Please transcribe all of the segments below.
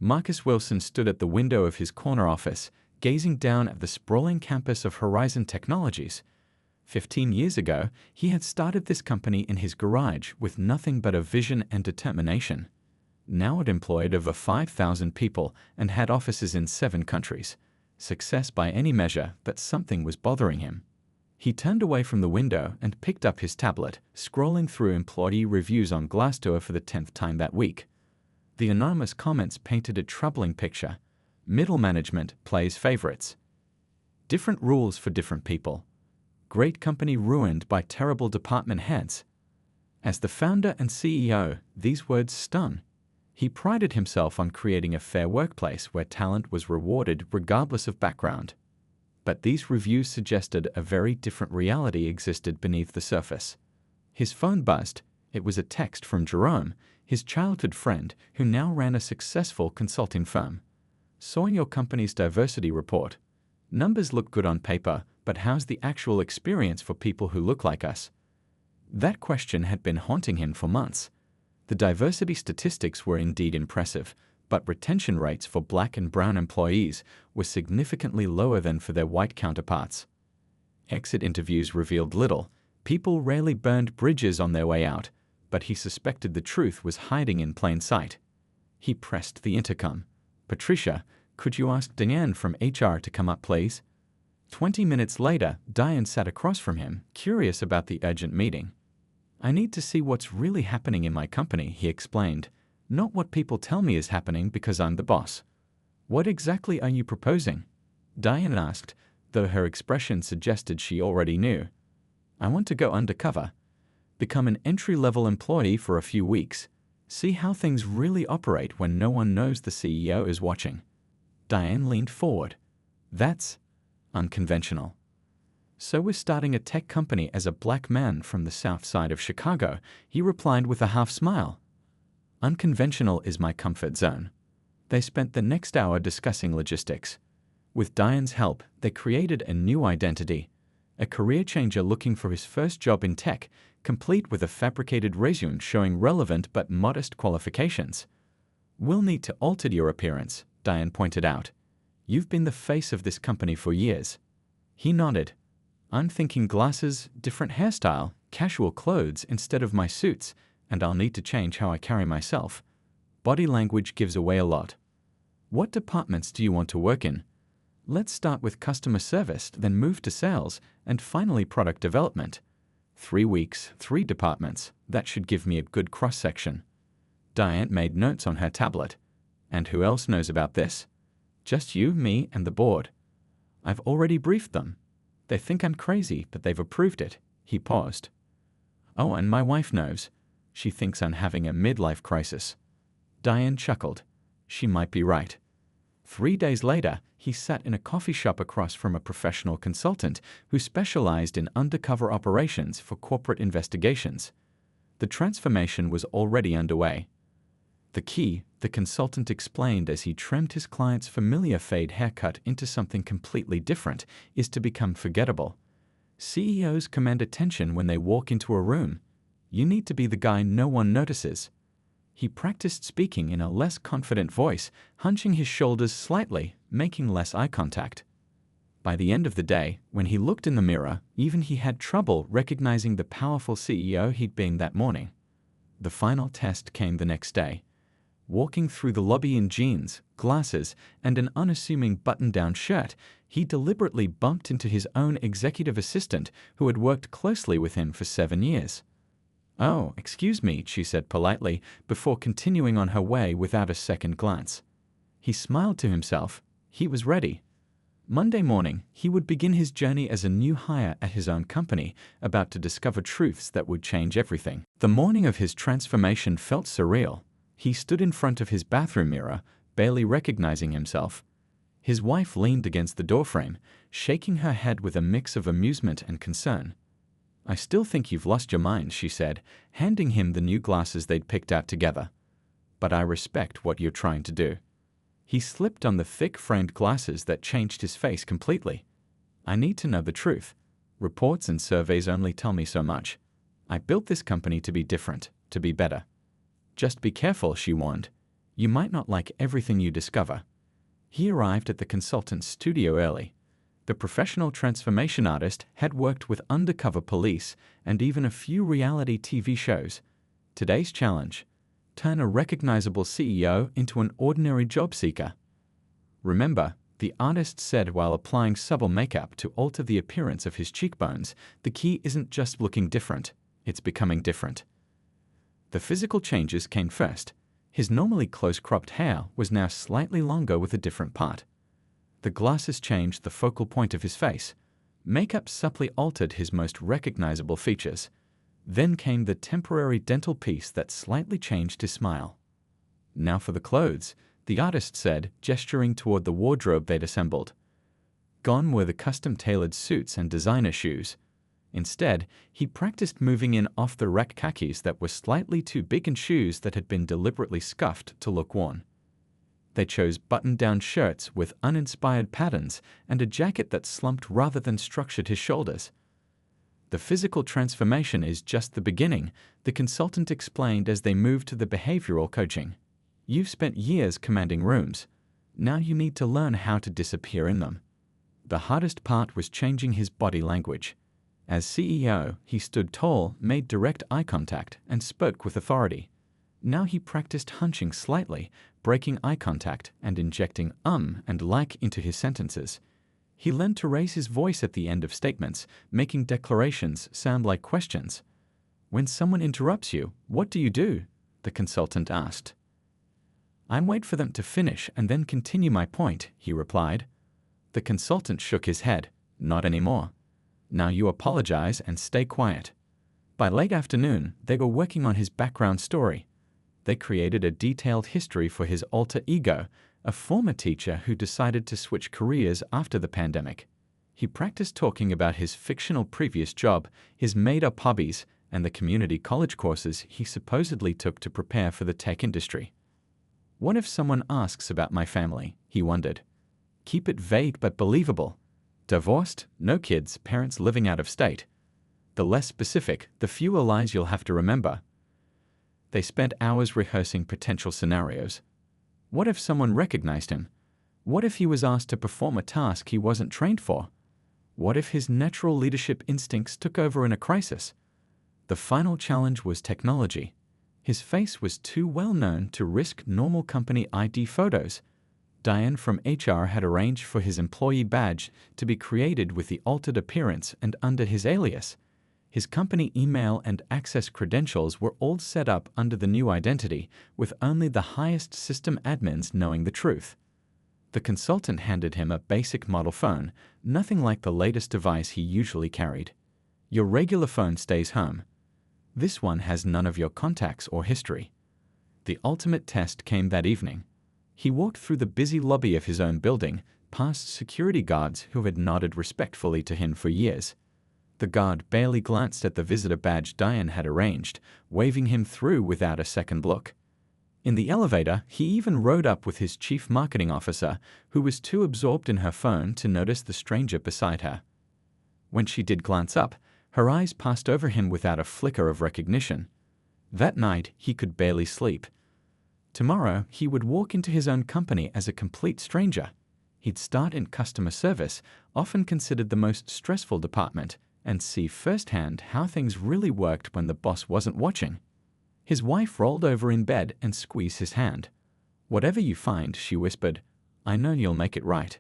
Marcus Wilson stood at the window of his corner office, gazing down at the sprawling campus of Horizon Technologies. 15 years ago, he had started this company in his garage with nothing but a vision and determination. Now it employed over 5,000 people and had offices in 7 countries. Success by any measure, but something was bothering him. He turned away from the window and picked up his tablet, scrolling through employee reviews on Glassdoor for the 10th time that week. The anonymous comments painted a troubling picture. Middle management plays favorites. Different rules for different people. Great company ruined by terrible department heads. As the founder and CEO, these words stung. He prided himself on creating a fair workplace where talent was rewarded regardless of background. But these reviews suggested a very different reality existed beneath the surface. His phone buzzed. It was a text from Jerome, his childhood friend who now ran a successful consulting firm. "Saw your company's diversity report. Numbers look good on paper, but how's the actual experience for people who look like us?" That question had been haunting him for months. The diversity statistics were indeed impressive, but retention rates for black and brown employees were significantly lower than for their white counterparts. Exit interviews revealed little. People rarely burned bridges on their way out, but he suspected the truth was hiding in plain sight. He pressed the intercom. "Patricia, could you ask Diane from HR to come up, please?" 20 minutes later, Diane sat across from him, curious about the urgent meeting. "I need to see what's really happening in my company," he explained. "Not what people tell me is happening because I'm the boss." "What exactly are you proposing?" Diane asked, though her expression suggested she already knew. "I want to go undercover. Become an entry-level employee for a few weeks. See how things really operate when no one knows the CEO is watching." Diane leaned forward. "That's unconventional." "So we're starting a tech company as a black man from the south side of Chicago," he replied with a half smile. "Unconventional is my comfort zone." They spent the next hour discussing logistics. With Diane's help, they created a new identity, a career changer looking for his first job in tech, complete with a fabricated resume showing relevant but modest qualifications. "We'll need to alter your appearance," Diane pointed out. "You've been the face of this company for years." He nodded. "I'm thinking glasses, different hairstyle, casual clothes instead of my suits, and I'll need to change how I carry myself. Body language gives away a lot." "What departments do you want to work in?" "Let's start with customer service, then move to sales, and finally product development." 3 weeks, 3 departments. That should give me a good cross-section. Diane made notes on her tablet. "And who else knows about this?" "Just you, me, and the board." "I've already briefed them. They think I'm crazy, but they've approved it." He paused. "Oh, and my wife knows. She thinks I'm having a midlife crisis." Diane chuckled. She might be right. 3 days later, he sat in a coffee shop across from a professional consultant who specialized in undercover operations for corporate investigations. The transformation was already underway. The key, the consultant explained as he trimmed his client's familiar fade haircut into something completely different, is to become forgettable. CEOs command attention when they walk into a room. You need to be the guy no one notices. He practiced speaking in a less confident voice, hunching his shoulders slightly, making less eye contact. By the end of the day, when he looked in the mirror, even he had trouble recognizing the powerful CEO he'd been that morning. The final test came the next day. Walking through the lobby in jeans, glasses, and an unassuming button-down shirt, he deliberately bumped into his own executive assistant who had worked closely with him for 7 years. "Oh, excuse me," she said politely, before continuing on her way without a second glance. He smiled to himself. He was ready. Monday morning, he would begin his journey as a new hire at his own company, about to discover truths that would change everything. The morning of his transformation felt surreal. He stood in front of his bathroom mirror, barely recognizing himself. His wife leaned against the doorframe, shaking her head with a mix of amusement and concern. "I still think you've lost your mind," she said, handing him the new glasses they'd picked out together. "But I respect what you're trying to do." He slipped on the thick framed glasses that changed his face completely. "I need to know the truth. Reports and surveys only tell me so much. I built this company to be different, to be better." "Just be careful," she warned. You might not like everything you discover. He arrived at the consultant's studio early. The professional transformation artist had worked with undercover police and even a few reality TV shows. Today's challenge: turn a recognizable CEO into an ordinary job seeker. Remember, the artist said while applying subtle makeup to alter the appearance of his cheekbones, the key isn't just looking different, it's becoming different. The physical changes came first. His normally close-cropped hair was now slightly longer with a different part. The glasses changed the focal point of his face. Makeup subtly altered his most recognizable features. Then came the temporary dental piece that slightly changed his smile. Now for the clothes, the artist said, gesturing toward the wardrobe they'd assembled. Gone were the custom-tailored suits and designer shoes. Instead, he practiced moving in off-the-rack khakis that were slightly too big and shoes that had been deliberately scuffed to look worn. They chose button-down shirts with uninspired patterns and a jacket that slumped rather than structured his shoulders. The physical transformation is just the beginning, the consultant explained as they moved to the behavioral coaching. You've spent years commanding rooms. Now you need to learn how to disappear in them. The hardest part was changing his body language. As CEO, he stood tall, made direct eye contact, and spoke with authority. Now he practiced hunching slightly, breaking eye contact, and injecting and like into his sentences. He learned to raise his voice at the end of statements, making declarations sound like questions. When someone interrupts you, what do you do? The consultant asked. I wait for them to finish and then continue my point, he replied. The consultant shook his head. Not anymore. Now you apologize and stay quiet. By late afternoon, they were working on his background story. They created a detailed history for his alter ego, a former teacher who decided to switch careers after the pandemic. He practiced talking about his fictional previous job, his made-up hobbies, and the community college courses he supposedly took to prepare for the tech industry. What if someone asks about my family? He wondered. Keep it vague but believable. Divorced, no kids, parents living out of state. The less specific, the fewer lies you'll have to remember. They spent hours rehearsing potential scenarios. What if someone recognized him? What if he was asked to perform a task he wasn't trained for? What if his natural leadership instincts took over in a crisis? The final challenge was technology. His face was too well known to risk normal company ID photos. Diane from HR had arranged for his employee badge to be created with the altered appearance and under his alias. His company email and access credentials were all set up under the new identity, with only the highest system admins knowing the truth. The consultant handed him a basic model phone, nothing like the latest device he usually carried. Your regular phone stays home. This one has none of your contacts or history. The ultimate test came that evening. He walked through the busy lobby of his own building, past security guards who had nodded respectfully to him for years. The guard barely glanced at the visitor badge Diane had arranged, waving him through without a second look. In the elevator, he even rode up with his chief marketing officer, who was too absorbed in her phone to notice the stranger beside her. When she did glance up, her eyes passed over him without a flicker of recognition. That night, he could barely sleep. Tomorrow, he would walk into his own company as a complete stranger. He'd start in customer service, often considered the most stressful department, and see firsthand how things really worked when the boss wasn't watching. His wife rolled over in bed and squeezed his hand. Whatever you find, she whispered, I know you'll make it right.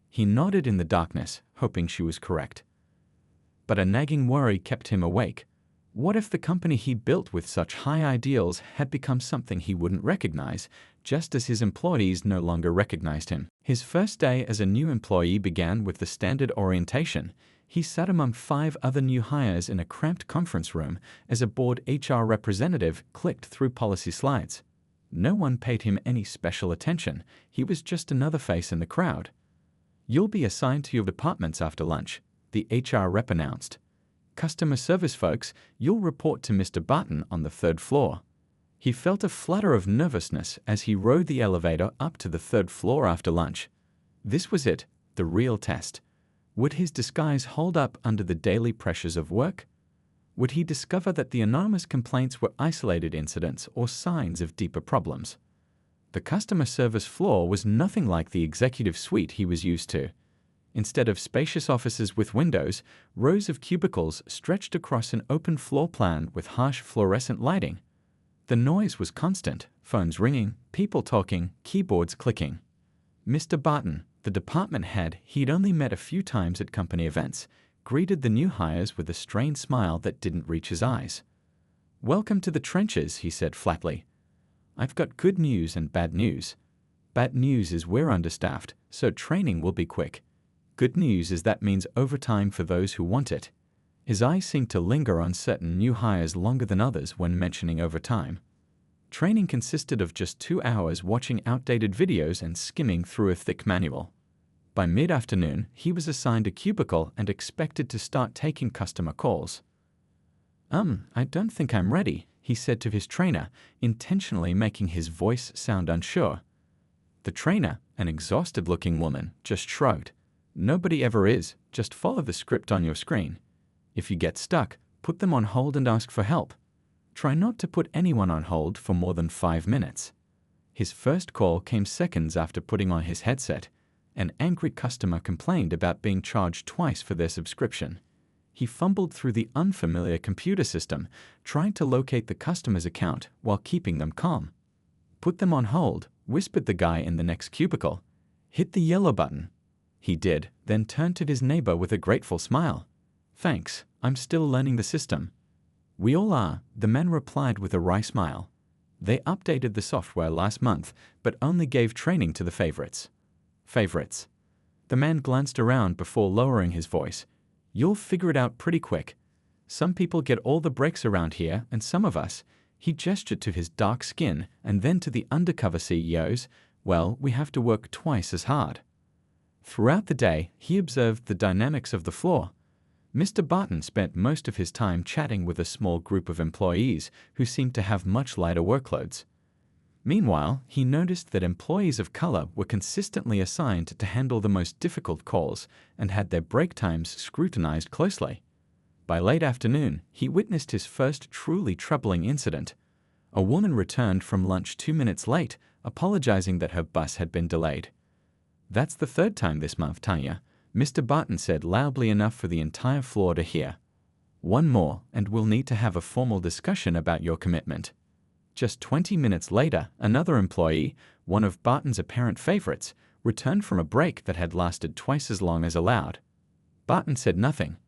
He nodded in the darkness, hoping she was correct. But a nagging worry kept him awake. What if the company he built with such high ideals had become something he wouldn't recognize, just as his employees no longer recognized him? His first day as a new employee began with the standard orientation. He sat among 5 other new hires in a cramped conference room as a board HR representative clicked through policy slides. No one paid him any special attention. He was just another face in the crowd. You'll be assigned to your departments after lunch, the HR rep announced. Customer service folks, you'll report to Mr. Barton on the 3rd floor. He felt a flutter of nervousness as he rode the elevator up to the 3rd floor after lunch. This was it, the real test. Would his disguise hold up under the daily pressures of work? Would he discover that the anonymous complaints were isolated incidents or signs of deeper problems? The customer service floor was nothing like the executive suite he was used to. Instead of spacious offices with windows, rows of cubicles stretched across an open floor plan with harsh fluorescent lighting. The noise was constant, phones ringing, people talking, keyboards clicking. Mr. Barton, the department head he'd only met a few times at company events, greeted the new hires with a strained smile that didn't reach his eyes. "Welcome to the trenches," he said flatly. "I've got good news and bad news. Bad news is we're understaffed, so training will be quick. Good news is that means overtime for those who want it." His eyes seemed to linger on certain new hires longer than others when mentioning overtime. Training consisted of just 2 hours watching outdated videos and skimming through a thick manual. By mid-afternoon, he was assigned a cubicle and expected to start taking customer calls. I don't think I'm ready," he said to his trainer, intentionally making his voice sound unsure. The trainer, an exhausted-looking woman, just shrugged. "Nobody ever is. Just follow the script on your screen. If you get stuck, put them on hold and ask for help. Try not to put anyone on hold for more than 5 minutes." His first call came seconds after putting on his headset. An angry customer complained about being charged twice for their subscription. He fumbled through the unfamiliar computer system, trying to locate the customer's account while keeping them calm. "Put them on hold," whispered the guy in the next cubicle. "Hit the yellow button." He did, then turned to his neighbor with a grateful smile. "Thanks, I'm still learning the system." "We all are," the man replied with a wry smile. "They updated the software last month, but only gave training to the favorites." Favorites. The man glanced around before lowering his voice. "You'll figure it out pretty quick. Some people get all the breaks around here, and some of us," he gestured to his dark skin and then to the Undercover CEOs, "well, we have to work twice as hard." Throughout the day, he observed the dynamics of the floor. Mr. Barton spent most of his time chatting with a small group of employees who seemed to have much lighter workloads. Meanwhile, he noticed that employees of color were consistently assigned to handle the most difficult calls and had their break times scrutinized closely. By late afternoon, he witnessed his first truly troubling incident. A woman returned from lunch 2 minutes late, apologizing that her bus had been delayed. "That's the 3rd time this month, Tanya," Mr. Barton said loudly enough for the entire floor to hear. "One more, and we'll need to have a formal discussion about your commitment." Just 20 minutes later, another employee, one of Barton's apparent favorites, returned from a break that had lasted twice as long as allowed. Barton said nothing.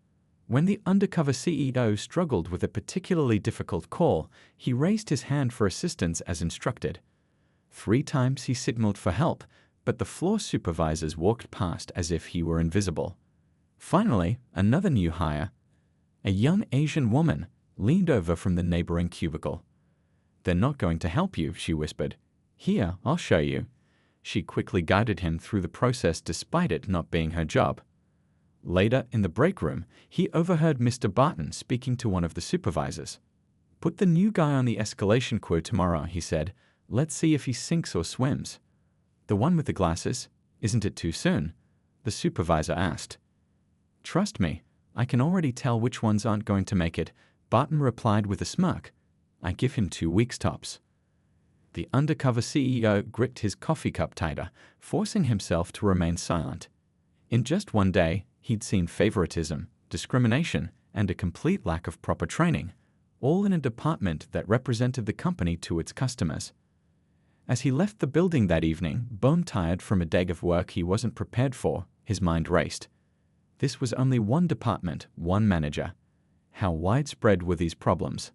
When the Undercover CEO struggled with a particularly difficult call, he raised his hand for assistance as instructed. 3 times he signaled for help, but the floor supervisors walked past as if he were invisible. Finally, another new hire, a young Asian woman, leaned over from the neighboring cubicle. "They're not going to help you," she whispered. "Here, I'll show you." She quickly guided him through the process despite it not being her job. Later, in the break room, he overheard Mr. Barton speaking to one of the supervisors. "Put the new guy on the escalation queue tomorrow," he said. "Let's see if he sinks or swims." "The one with the glasses? Isn't it too soon?" the supervisor asked. "Trust me, I can already tell which ones aren't going to make it," Barton replied with a smirk. "I give him 2 weeks tops." The Undercover CEO gripped his coffee cup tighter, forcing himself to remain silent. In just one day, he'd seen favoritism, discrimination, and a complete lack of proper training, all in a department that represented the company to its customers. As he left the building that evening, bone-tired from a day of work he wasn't prepared for, his mind raced. This was only one department, one manager. How widespread were these problems?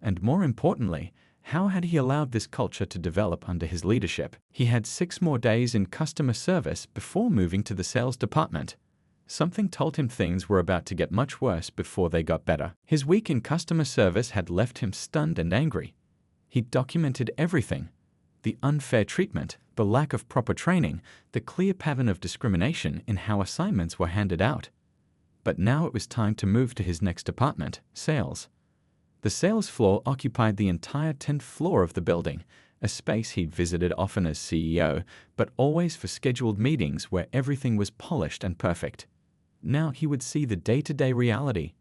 And more importantly, how had he allowed this culture to develop under his leadership? He had 6 more days in customer service before moving to the sales department. Something told him things were about to get much worse before they got better. His week in customer service had left him stunned and angry. He'd documented everything: the unfair treatment, the lack of proper training, the clear pattern of discrimination in how assignments were handed out. But now it was time to move to his next department, sales. The sales floor occupied the entire 10th floor of the building, a space he'd visited often as CEO, but always for scheduled meetings where everything was polished and perfect. Now he would see the day-to-day reality.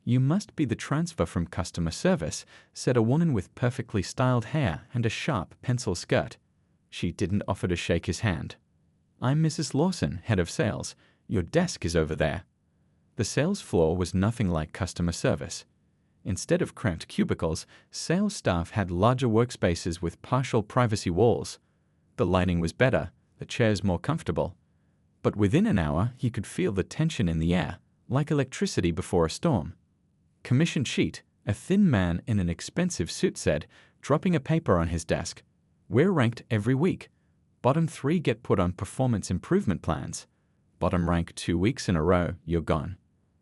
"You must be the transfer from customer service," said a woman with perfectly styled hair and a sharp pencil skirt. She didn't offer to shake his hand. "I'm Mrs. Lawson, head of sales. Your desk is over there." The sales floor was nothing like customer service. Instead of cramped cubicles, sales staff had larger workspaces with partial privacy walls. The lighting was better, the chairs more comfortable. But within an hour, he could feel the tension in the air, like electricity before a storm. "Commission sheet," a thin man in an expensive suit said, dropping a paper on his desk. "We're ranked every week. Bottom 3 get put on performance improvement plans. Bottom rank 2 weeks in a row, you're gone."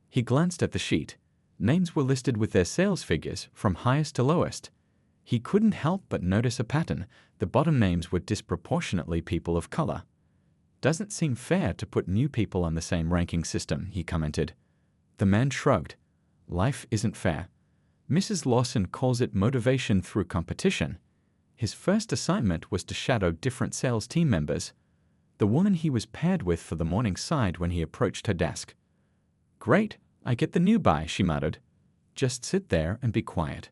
He glanced at the sheet. Names were listed with their sales figures from highest to lowest. He couldn't help but notice a pattern. The bottom names were disproportionately people of color. "Doesn't seem fair to put new people on the same ranking system," he commented. The man shrugged. "Life isn't fair. Mrs. Lawson calls it motivation through competition." His first assignment was to shadow different sales team members. The woman he was paired with for the morning sighed when he approached her desk. "Great, I get the new buy," she muttered. "Just sit there and be quiet.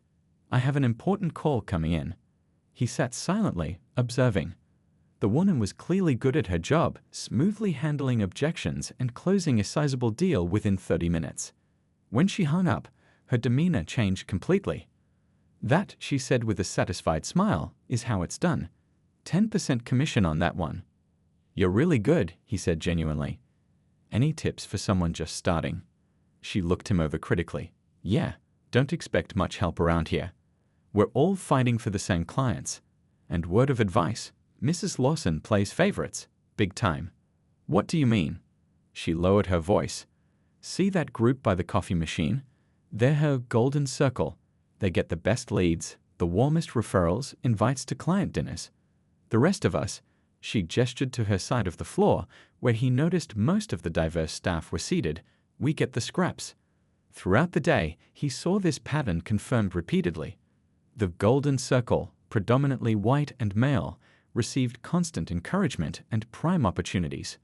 I have an important call coming in." He sat silently, observing. The woman was clearly good at her job, smoothly handling objections and closing a sizable deal within 30 minutes. When she hung up, her demeanor changed completely. "That," she said with a satisfied smile, "is how it's done. 10% commission on that one." "You're really good," he said genuinely. "Any tips for someone just starting?" She looked him over critically. "Yeah, don't expect much help around here. We're all fighting for the same clients. And word of advice, Mrs. Lawson plays favorites, big time." "What do you mean?" She lowered her voice. "See that group by the coffee machine? They're her golden circle. They get the best leads, the warmest referrals, invites to client dinners. The rest of us," she gestured to her side of the floor, where he noticed most of the diverse staff were seated, "we get the scraps." Throughout the day, he saw this pattern confirmed repeatedly. The golden circle, predominantly white and male, received constant encouragement and prime opportunities.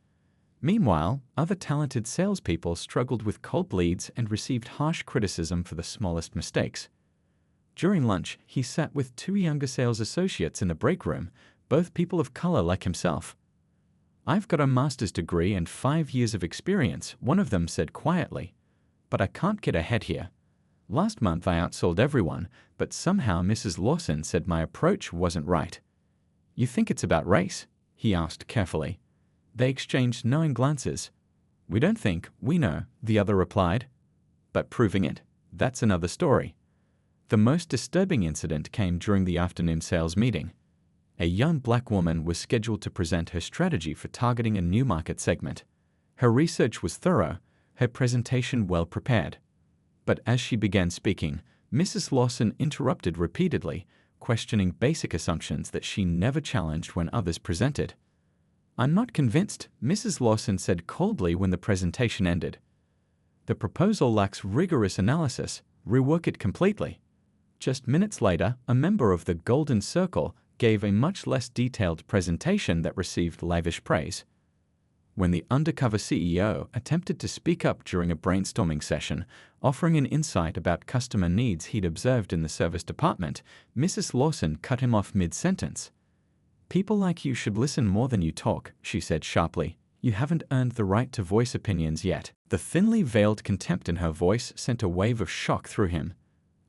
Meanwhile, other talented salespeople struggled with cold leads and received harsh criticism for the smallest mistakes. During lunch, he sat with 2 younger sales associates in the break room, both people of color like himself. "I've got a master's degree and 5 years of experience," one of them said quietly. "But I can't get ahead here. Last month I outsold everyone, but somehow Mrs. Lawson said my approach wasn't right." "You think it's about race?" he asked carefully. They exchanged knowing glances. "We don't think, we know," the other replied. "But proving it, that's another story." The most disturbing incident came during the afternoon sales meeting. A young black woman was scheduled to present her strategy for targeting a new market segment. Her research was thorough, her presentation well prepared. But as she began speaking, Mrs. Lawson interrupted repeatedly, questioning basic assumptions that she never challenged when others presented. "I'm not convinced," Mrs. Lawson said coldly when the presentation ended. "The proposal lacks rigorous analysis. Rework it completely." Just minutes later, a member of the Golden Circle gave a much less detailed presentation that received lavish praise. When the Undercover CEO attempted to speak up during a brainstorming session, offering an insight about customer needs he'd observed in the service department, Mrs. Lawson cut him off mid-sentence. "People like you should listen more than you talk," she said sharply. "You haven't earned the right to voice opinions yet." The thinly veiled contempt in her voice sent a wave of shock through him.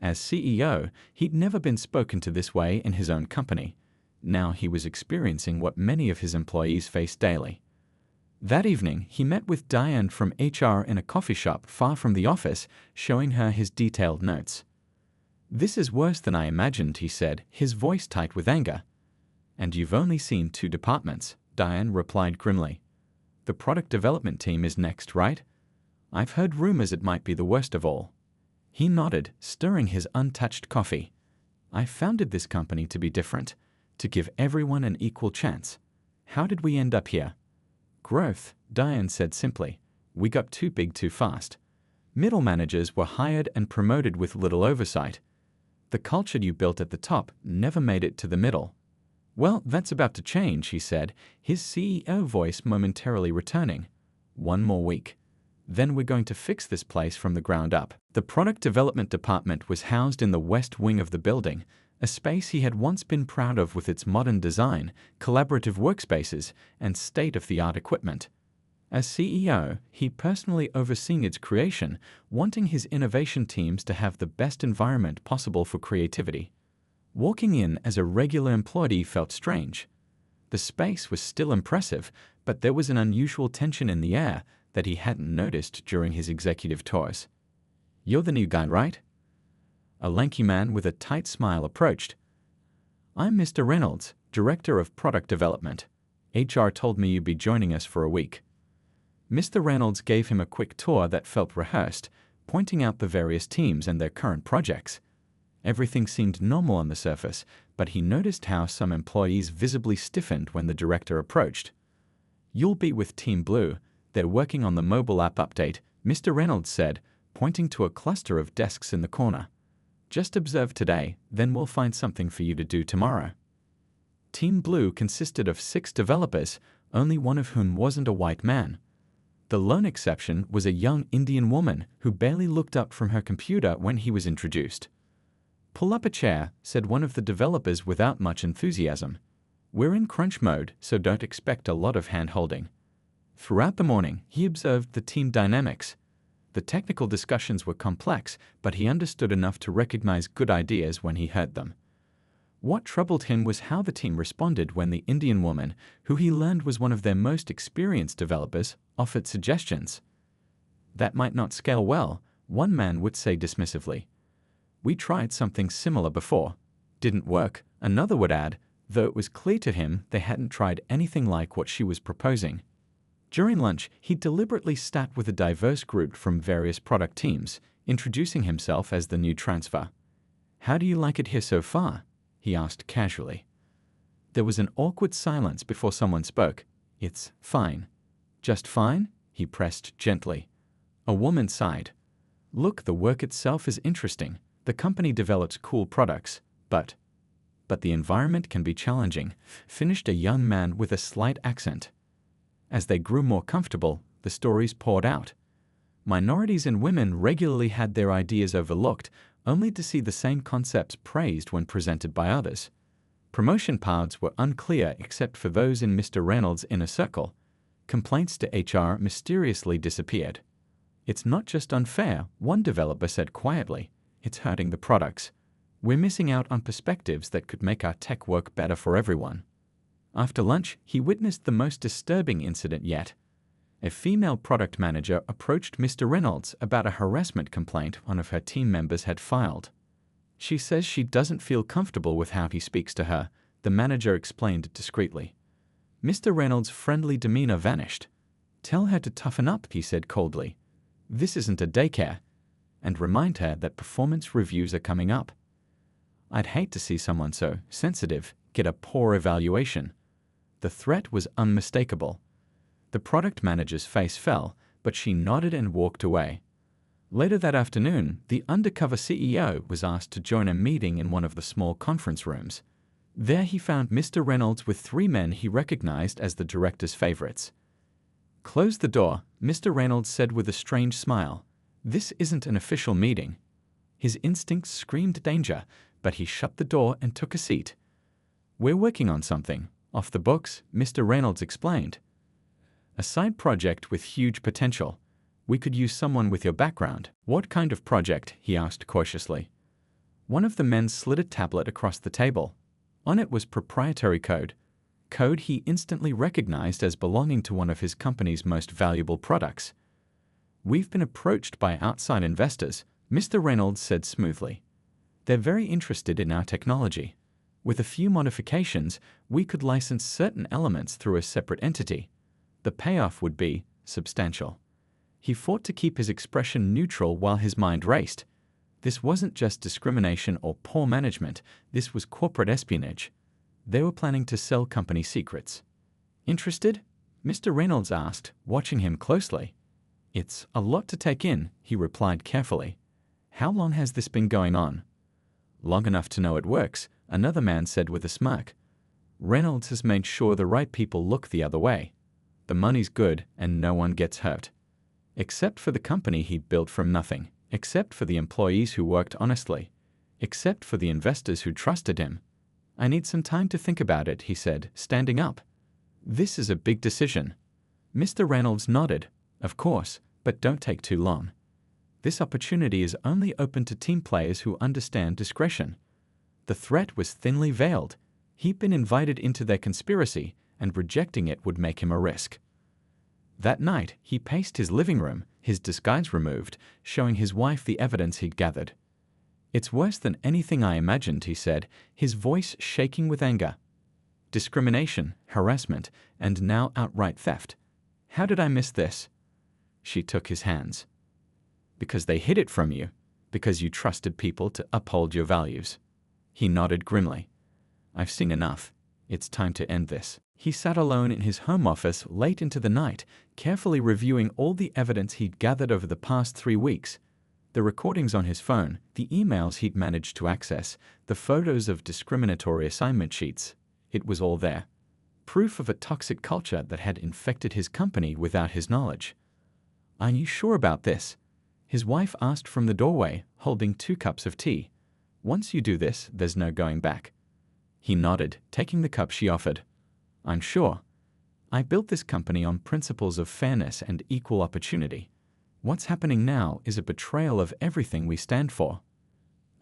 As CEO, he'd never been spoken to this way in his own company. Now he was experiencing what many of his employees face daily. That evening, he met with Diane from HR in a coffee shop far from the office, showing her his detailed notes. "This is worse than I imagined," he said, his voice tight with anger. "And you've only seen 2 departments," Diane replied grimly. "The product development team is next, right? I've heard rumors it might be the worst of all." He nodded, stirring his untouched coffee. "I founded this company to be different, to give everyone an equal chance. How did we end up here?" "Growth," Diane said simply. "We got too big too fast. Middle managers were hired and promoted with little oversight. The culture you built at the top never made it to the middle." "Well, that's about to change," he said, his CEO voice momentarily returning. "1 more week. Then we're going to fix this place from the ground up." The product development department was housed in the west wing of the building, a space he had once been proud of with its modern design, collaborative workspaces, and state-of-the-art equipment. As CEO, he personally overseen its creation, wanting his innovation teams to have the best environment possible for creativity. Walking in as a regular employee felt strange. The space was still impressive, but there was an unusual tension in the air that he hadn't noticed during his executive tours. "You're the new guy, right?" A lanky man with a tight smile approached. "I'm Mr. Reynolds, Director of Product Development. HR told me you'd be joining us for a week." Mr. Reynolds gave him a quick tour that felt rehearsed, pointing out the various teams and their current projects. Everything seemed normal on the surface, but he noticed how some employees visibly stiffened when the director approached. "You'll be with Team Blue. They're working on the mobile app update," Mr. Reynolds said, pointing to a cluster of desks in the corner. "Just observe today, then we'll find something for you to do tomorrow." Team Blue consisted of 6 developers, only one of whom wasn't a white man. The lone exception was a young Indian woman who barely looked up from her computer when he was introduced. "Pull up a chair," said one of the developers without much enthusiasm. "We're in crunch mode, so don't expect a lot of hand-holding." Throughout the morning, he observed the team dynamics. The technical discussions were complex, but he understood enough to recognize good ideas when he heard them. What troubled him was how the team responded when the Indian woman, who he learned was one of their most experienced developers, offered suggestions. "That might not scale well," one man would say dismissively. "We tried something similar before. Didn't work," another would add, though it was clear to him they hadn't tried anything like what she was proposing. During lunch, he deliberately sat with a diverse group from various product teams, introducing himself as the new transfer. "How do you like it here so far?" he asked casually. There was an awkward silence before someone spoke. "It's fine." "Just fine?" he pressed gently. A woman sighed. "Look, the work itself is interesting. The company develops cool products, but the environment can be challenging," finished a young man with a slight accent. As they grew more comfortable, the stories poured out. Minorities and women regularly had their ideas overlooked, only to see the same concepts praised when presented by others. Promotion paths were unclear except for those in Mr. Reynolds' inner circle. Complaints to HR mysteriously disappeared. "It's not just unfair," one developer said quietly. "It's hurting the products. We're missing out on perspectives that could make our tech work better for everyone." After lunch, he witnessed the most disturbing incident yet. A female product manager approached Mr. Reynolds about a harassment complaint one of her team members had filed. "She says she doesn't feel comfortable with how he speaks to her," the manager explained discreetly. Mr. Reynolds' friendly demeanor vanished. "Tell her to toughen up," he said coldly. "This isn't a daycare." And remind her that performance reviews are coming up. "I'd hate to see someone so sensitive get a poor evaluation." The threat was unmistakable. The product manager's face fell, but she nodded and walked away. Later that afternoon, the Undercover CEO was asked to join a meeting in one of the small conference rooms. There he found Mr. Reynolds with 3 men he recognized as the director's favorites. "Close the door," Mr. Reynolds said with a strange smile. "This isn't an official meeting." His instincts screamed danger, but he shut the door and took a seat. "We're working on something. Off the books," Mr. Reynolds explained. "A side project with huge potential. We could use someone with your background." "What kind of project?" he asked cautiously. One of the men slid a tablet across the table. On it was proprietary code. Code he instantly recognized as belonging to one of his company's most valuable products. "We've been approached by outside investors," Mr. Reynolds said smoothly. "They're very interested in our technology. With a few modifications, we could license certain elements through a separate entity. The payoff would be substantial." He fought to keep his expression neutral while his mind raced. This wasn't just discrimination or poor management, this was corporate espionage. They were planning to sell company secrets. "Interested?" Mr. Reynolds asked, watching him closely. "It's a lot to take in," he replied carefully. "How long has this been going on?" "Long enough to know it works," another man said with a smirk. "Reynolds has made sure the right people look the other way. The money's good and no one gets hurt. Except for the company he built from nothing, except for the employees who worked honestly. except for the investors who trusted him. I need some time to think about it, he said, standing up. This is a big decision. Mr. Reynolds nodded. Of course, but don't take too long. This opportunity is only open to team players who understand discretion. The threat was thinly veiled. He'd been invited into their conspiracy, and rejecting it would make him a risk. That night, he paced his living room, his disguise removed, showing his wife the evidence he'd gathered. It's worse than anything I imagined, he said, his voice shaking with anger. Discrimination, harassment, and now outright theft. How did I miss this? She took his hands. Because they hid it from you, because you trusted people to uphold your values. He nodded grimly. I've seen enough. It's time to end this. He sat alone in his home office late into the night, carefully reviewing all the evidence he'd gathered over the past 3 weeks. The recordings on his phone, the emails he'd managed to access, the photos of discriminatory assignment sheets. It was all there. Proof of a toxic culture that had infected his company without his knowledge. Are you sure about this? His wife asked from the doorway, holding 2 cups of tea. Once you do this, there's no going back. He nodded, taking the cup she offered. I'm sure. I built this company on principles of fairness and equal opportunity. What's happening now is a betrayal of everything we stand for.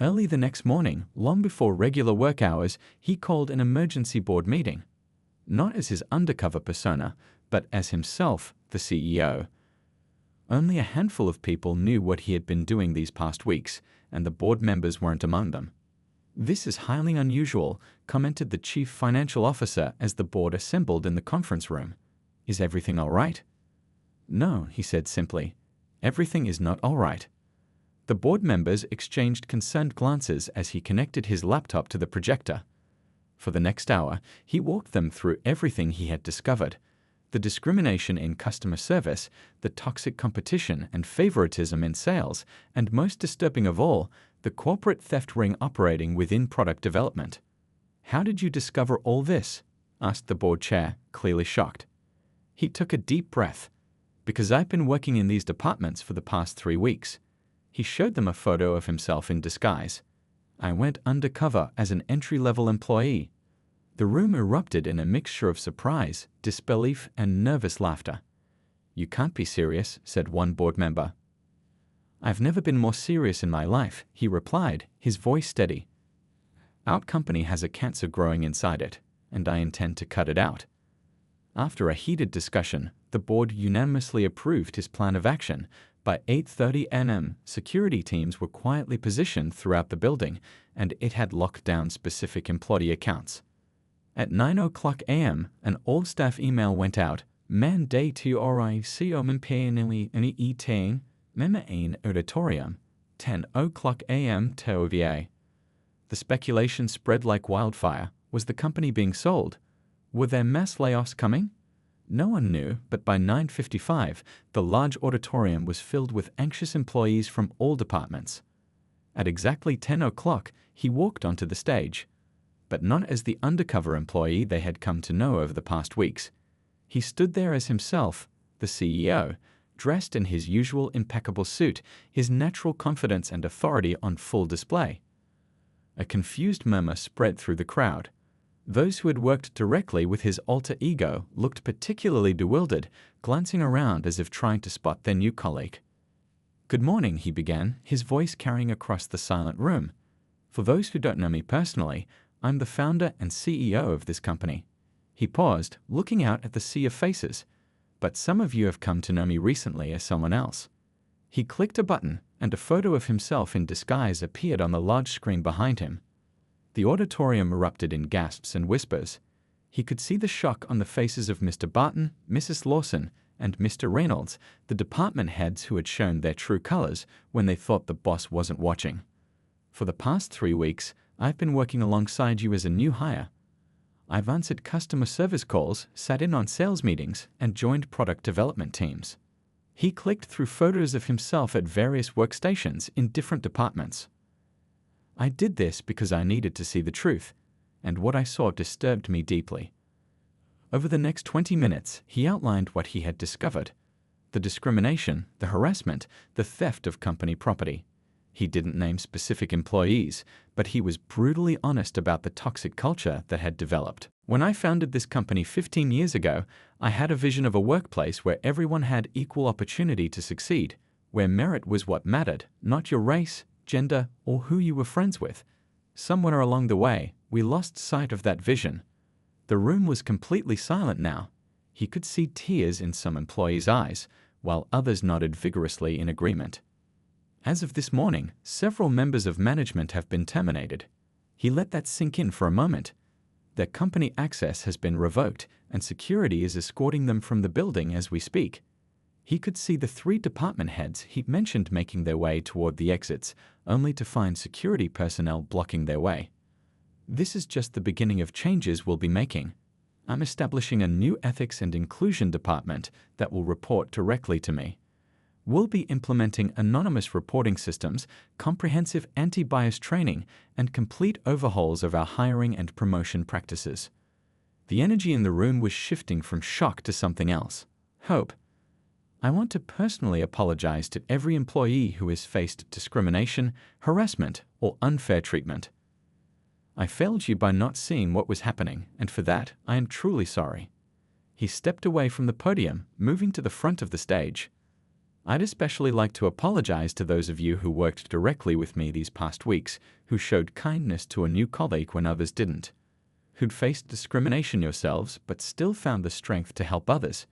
Early the next morning, long before regular work hours, he called an emergency board meeting. Not as his undercover persona, but as himself, the CEO. Only a handful of people knew what he had been doing these past weeks, and the board members weren't among them. This is highly unusual, commented the chief financial officer as the board assembled in the conference room. Is everything all right? No, he said simply. Everything is not all right. The board members exchanged concerned glances as he connected his laptop to the projector. For the next hour, he walked them through everything he had discovered. The discrimination in customer service, the toxic competition and favoritism in sales, and most disturbing of all, the corporate theft ring operating within product development. How did you discover all this? Asked the board chair, clearly shocked. He took a deep breath. Because I've been working in these departments for the past 3 weeks. He showed them a photo of himself in disguise. I went undercover as an entry-level employee. The room erupted in a mixture of surprise, disbelief, and nervous laughter. You can't be serious, said one board member. I've never been more serious in my life, he replied, his voice steady. Our company has a cancer growing inside it, and I intend to cut it out. After a heated discussion, the board unanimously approved his plan of action. By 8:30 a.m., security teams were quietly positioned throughout the building, and it had locked down specific employee accounts. At 9:00 a.m., an all-staff email went out. Mandatori siomimpianili eating mema in auditorium. 10:00 a.m. TOVA. The speculation spread like wildfire. Was the company being sold? Were there mass layoffs coming? No one knew, but by 9:55, the large auditorium was filled with anxious employees from all departments. At exactly 10:00, he walked onto the stage. But not as the undercover employee they had come to know over the past weeks. He stood there as himself, the CEO, dressed in his usual impeccable suit, his natural confidence and authority on full display. A confused murmur spread through the crowd. Those who had worked directly with his alter ego looked particularly bewildered, glancing around as if trying to spot their new colleague. Good morning, he began, his voice carrying across the silent room. For those who don't know me personally, I'm the founder and CEO of this company. He paused, looking out at the sea of faces. But some of you have come to know me recently as someone else. He clicked a button, and a photo of himself in disguise appeared on the large screen behind him. The auditorium erupted in gasps and whispers. He could see the shock on the faces of Mr. Barton, Mrs. Lawson, and Mr. Reynolds, the department heads who had shown their true colors when they thought the boss wasn't watching. For the past 3 weeks, I've been working alongside you as a new hire. I've answered customer service calls, sat in on sales meetings, and joined product development teams. He clicked through photos of himself at various workstations in different departments. I did this because I needed to see the truth, and what I saw disturbed me deeply. Over the next 20 minutes, he outlined what he had discovered: the discrimination, the harassment, the theft of company property. He didn't name specific employees, but he was brutally honest about the toxic culture that had developed. When I founded this company 15 years ago, I had a vision of a workplace where everyone had equal opportunity to succeed, where merit was what mattered, not your race, gender, or who you were friends with. Somewhere along the way, we lost sight of that vision. The room was completely silent now. He could see tears in some employees' eyes, while others nodded vigorously in agreement. As of this morning, several members of management have been terminated. He let that sink in for a moment. Their company access has been revoked, and security is escorting them from the building as we speak. He could see the 3 department heads he mentioned making their way toward the exits, only to find security personnel blocking their way. This is just the beginning of changes we'll be making. I'm establishing a new ethics and inclusion department that will report directly to me. We'll be implementing anonymous reporting systems, comprehensive anti-bias training, and complete overhauls of our hiring and promotion practices. The energy in the room was shifting from shock to something else. Hope. I want to personally apologize to every employee who has faced discrimination, harassment, or unfair treatment. I failed you by not seeing what was happening, and for that, I am truly sorry. He stepped away from the podium, moving to the front of the stage. I'd especially like to apologize to those of you who worked directly with me these past weeks, who showed kindness to a new colleague when others didn't, who'd faced discrimination yourselves but still found the strength to help others.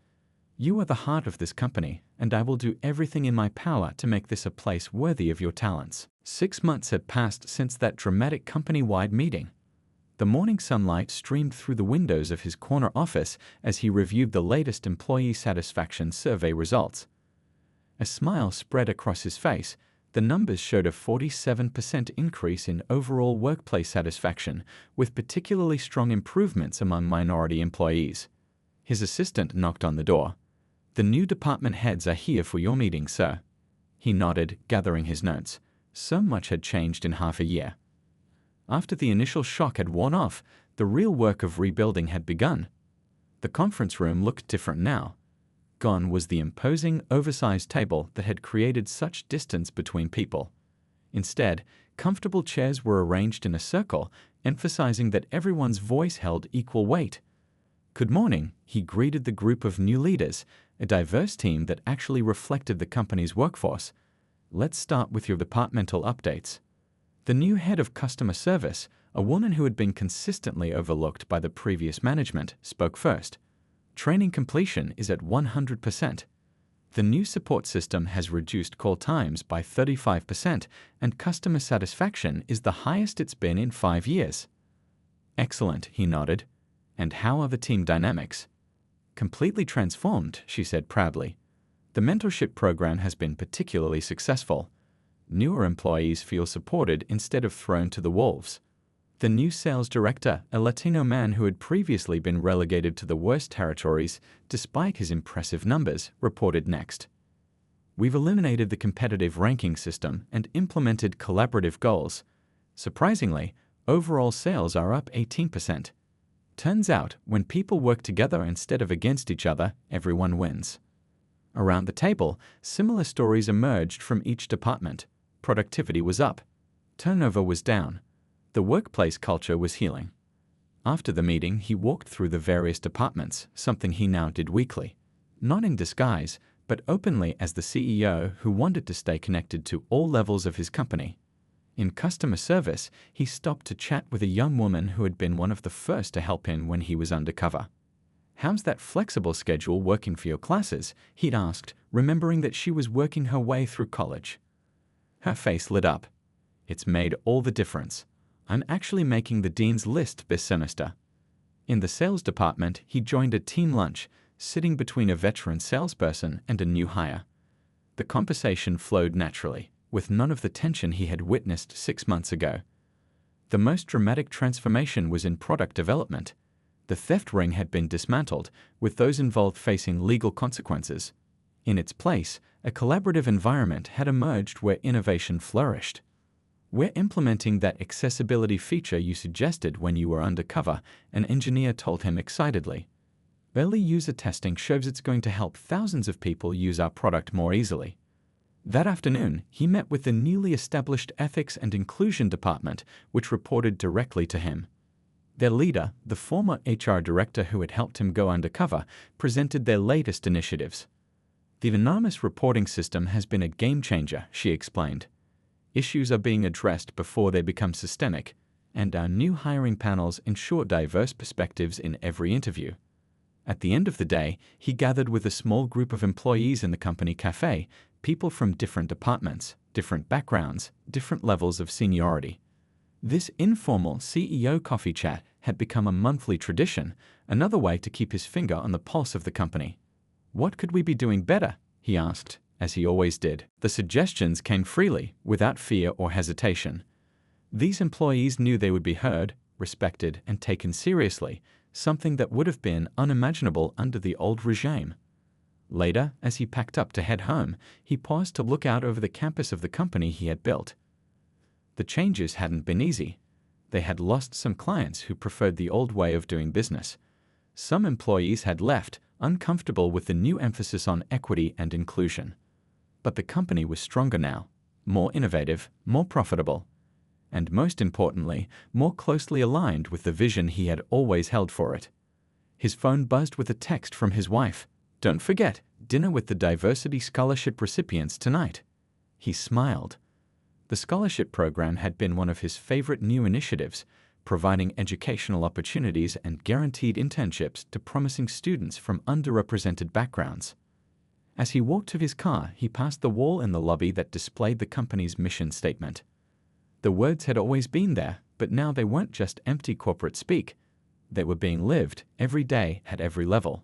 You are the heart of this company, and I will do everything in my power to make this a place worthy of your talents. 6 months had passed since that dramatic company-wide meeting. The morning sunlight streamed through the windows of his corner office as he reviewed the latest employee satisfaction survey results. A smile spread across his face. The numbers showed a 47% increase in overall workplace satisfaction, with particularly strong improvements among minority employees. His assistant knocked on the door. "The new department heads are here for your meeting, sir." He nodded, gathering his notes. So much had changed in half a year. After the initial shock had worn off, the real work of rebuilding had begun. The conference room looked different now. Gone was the imposing, oversized table that had created such distance between people. Instead, comfortable chairs were arranged in a circle, emphasizing that everyone's voice held equal weight. "Good morning," he greeted the group of new leaders, a diverse team that actually reflected the company's workforce. "Let's start with your departmental updates." The new head of customer service, a woman who had been consistently overlooked by the previous management, spoke first. "Training completion is at 100%. The new support system has reduced call times by 35%, and customer satisfaction is the highest it's been in 5 years. "Excellent," he nodded. "And how are the team dynamics?" "Completely transformed," she said proudly. "The mentorship program has been particularly successful. Newer employees feel supported instead of thrown to the wolves." The new sales director, a Latino man who had previously been relegated to the worst territories despite his impressive numbers, reported next. "We've eliminated the competitive ranking system and implemented collaborative goals. Surprisingly, overall sales are up 18%. Turns out, when people work together instead of against each other, everyone wins." Around the table, similar stories emerged from each department. Productivity was up. Turnover was down. The workplace culture was healing. After the meeting, he walked through the various departments, something he now did weekly. Not in disguise, but openly as the CEO who wanted to stay connected to all levels of his company. In customer service, he stopped to chat with a young woman who had been one of the first to help him when he was undercover. "How's that flexible schedule working for your classes?" he'd asked, remembering that she was working her way through college. Her face lit up. "It's made all the difference. I'm actually making the dean's list this semester." In the sales department, he joined a team lunch, sitting between a veteran salesperson and a new hire. The conversation flowed naturally, with none of the tension he had witnessed 6 months ago. The most dramatic transformation was in product development. The theft ring had been dismantled, with those involved facing legal consequences. In its place, a collaborative environment had emerged where innovation flourished. "We're implementing that accessibility feature you suggested when you were undercover," an engineer told him excitedly. "Early user testing shows it's going to help thousands of people use our product more easily." That afternoon, he met with the newly established Ethics and Inclusion Department, which reported directly to him. Their leader, the former HR director who had helped him go undercover, presented their latest initiatives. The anonymous reporting system has been a game changer, she explained. Issues are being addressed before they become systemic, and our new hiring panels ensure diverse perspectives in every interview. At the end of the day, he gathered with a small group of employees in the company cafe, people from different departments, different backgrounds, different levels of seniority. This informal CEO coffee chat had become a monthly tradition, another way to keep his finger on the pulse of the company. What could we be doing better? He asked, as he always did. The suggestions came freely, without fear or hesitation. These employees knew they would be heard, respected, and taken seriously, something that would have been unimaginable under the old regime. Later, as he packed up to head home, he paused to look out over the campus of the company he had built. The changes hadn't been easy. They had lost some clients who preferred the old way of doing business. Some employees had left, uncomfortable with the new emphasis on equity and inclusion. But the company was stronger now, more innovative, more profitable, and most importantly, more closely aligned with the vision he had always held for it. His phone buzzed with a text from his wife. "Don't forget, dinner with the Diversity Scholarship recipients tonight." He smiled. The scholarship program had been one of his favorite new initiatives, providing educational opportunities and guaranteed internships to promising students from underrepresented backgrounds. As he walked to his car, he passed the wall in the lobby that displayed the company's mission statement. The words had always been there, but now they weren't just empty corporate speak. They were being lived every day at every level.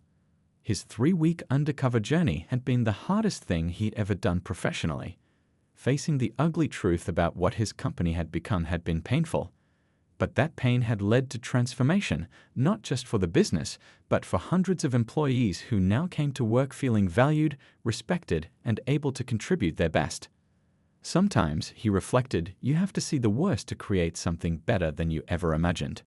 His 3-week undercover journey had been the hardest thing he'd ever done professionally. Facing the ugly truth about what his company had become had been painful. But that pain had led to transformation, not just for the business, but for hundreds of employees who now came to work feeling valued, respected, and able to contribute their best. Sometimes, he reflected, you have to see the worst to create something better than you ever imagined.